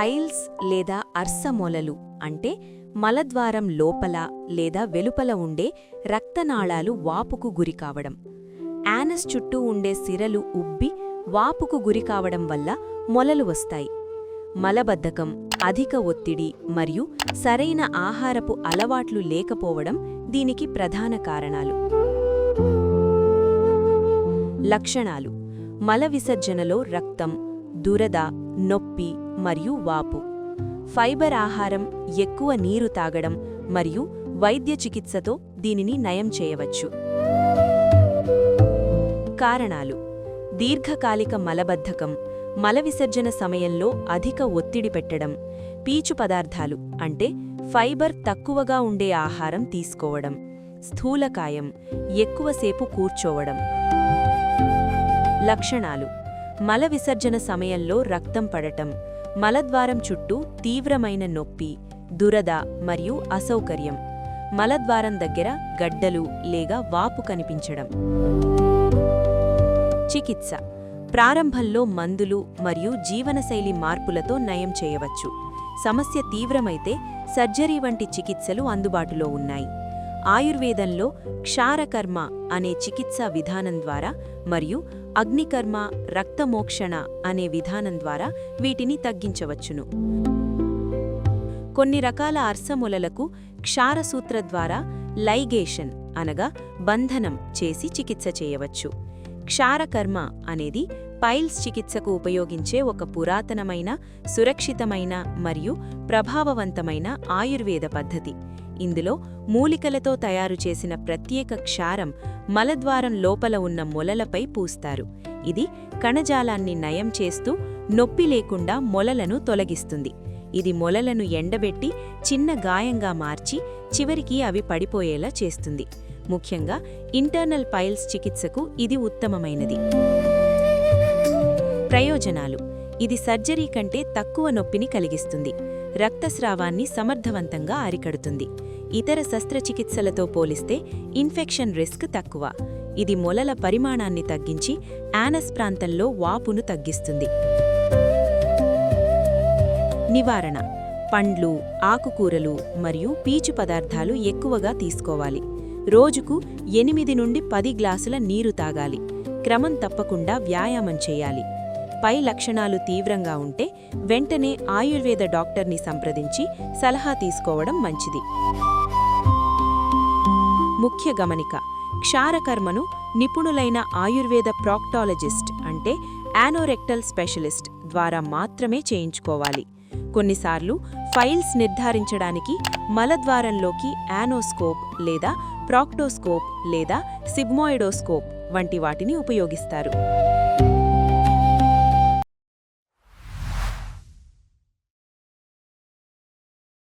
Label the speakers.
Speaker 1: Piles లేదా అర్స మొలలు అంటే మలద్వారం లోపల లేదా వెలుపల ఉండే రక్తనాళాలు వాపుకు గురికావడం. యానస్ చుట్టూ ఉండే సిరలు ఉబ్బి వాపుకు గురికావడం వల్ల మొలలు వస్తాయి. మలబద్ధకం, అధిక ఒత్తిడి మరియు సరైన ఆహారపు అలవాట్లు లేకపోవడం దీనికి ప్రధాన కారణాలు. లక్షణాలు: మల విసర్జనలో రక్తం, దురద, నొప్పి మరియు వాపు. ఫైబర్ ఆహారం, ఎక్కువ నీరు తాగడం మరియు వైద్య చికిత్సతో దీనిని నయం చేయవచ్చు. కారణాలు: దీర్ఘకాలిక మలబద్ధకం, మల విసర్జన సమయంలో అధిక ఒత్తిడి పెట్టడం, పీచు పదార్థాలు అంటే ఫైబర్ తక్కువగా ఉండే ఆహారం తీసుకోవడం, స్థూలకాయం, ఎక్కువసేపు కూర్చోవడం. లక్షణాలు: మల విసర్జన సమయంలో రక్తం పడటం, మలద్వారం చుట్టూ తీవ్రమైన నొప్పి, దురద మరియు అసౌకర్యం, మలద్వారం దగ్గర గడ్డలు లేదా వాపు కనిపించడం. చికిత్స: ప్రారంభంలో మందులు మరియు జీవనశైలి మార్పులతో నయం చేయవచ్చు. సమస్య తీవ్రమైతే సర్జరీ వంటి చికిత్సలు అందుబాటులో ఉన్నాయి. ఆయుర్వేదంలో క్షారకర్మ అనే చికిత్సా విధానం ద్వారా మరియు అగ్నికర్మ, రక్తమోక్షణ అనే విధానం ద్వారా వీటిని తగ్గించవచ్చును. కొన్ని రకాల అర్సమొలలకు క్షారసూత్ర ద్వారా లైగేషన్ అనగా బంధనం చేసి చికిత్స చేయవచ్చు. క్షారకర్మ అనేది పైల్స్ చికిత్సకు ఉపయోగించే ఒక పురాతనమైన, సురక్షితమైన మరియు ప్రభావవంతమైన ఆయుర్వేద పద్ధతి. ఇందులో మూలికలతో తయారు చేసిన ప్రత్యేక క్షారం మలద్వారం లోపల ఉన్న మొలలపై పూస్తారు. ఇది కణజాలాన్ని నయం చేస్తూ నొప్పి లేకుండా మొలలను తొలగిస్తుంది. ఇది మొలలను ఎండబెట్టి చిన్న గాయంగా మార్చి చివరికి అవి పడిపోయేలా చేస్తుంది. ముఖ్యంగా ఇంటర్నల్ పైల్స్ చికిత్సకు ఇది ఉత్తమమైనది. ప్రయోజనాలు: ఇది సర్జరీ కంటే తక్కువ నొప్పిని కలిగిస్తుంది. రక్తస్రావాన్ని సమర్థవంతంగా అరికడుతుంది. ఇతర శస్త్రచికిత్సలతో పోలిస్తే ఇన్ఫెక్షన్ రిస్క్ తక్కువ. ఇది మొలల పరిమాణాన్ని తగ్గించి యానస్ ప్రాంతంలో వాపును తగ్గిస్తుంది. నివారణ: పండ్లు, ఆకుకూరలు మరియు పీచు పదార్థాలు ఎక్కువగా తీసుకోవాలి. రోజుకు 8 నుండి 10 గ్లాసుల నీరు తాగాలి. క్రమం తప్పకుండా వ్యాయామం చేయాలి. పై లక్షణాలు తీవ్రంగా ఉంటే వెంటనే ఆయుర్వేద డాక్టర్ని సంప్రదించి సలహా తీసుకోవడం మంచిది. ముఖ్య గమనిక: క్షారకర్మను నిపుణులైన ఆయుర్వేద ప్రాక్టాలజిస్ట్ అంటే యానోరెక్టల్ స్పెషలిస్ట్ ద్వారా మాత్రమే చేయించుకోవాలి. కొన్నిసార్లు ఫైల్స్ నిర్ధారించడానికి మలద్వారంలోకి యానోస్కోప్ లేదా ప్రాక్టోస్కోప్ లేదా సిగ్మాయిడోస్కోప్ వంటి వాటిని ఉపయోగిస్తారు.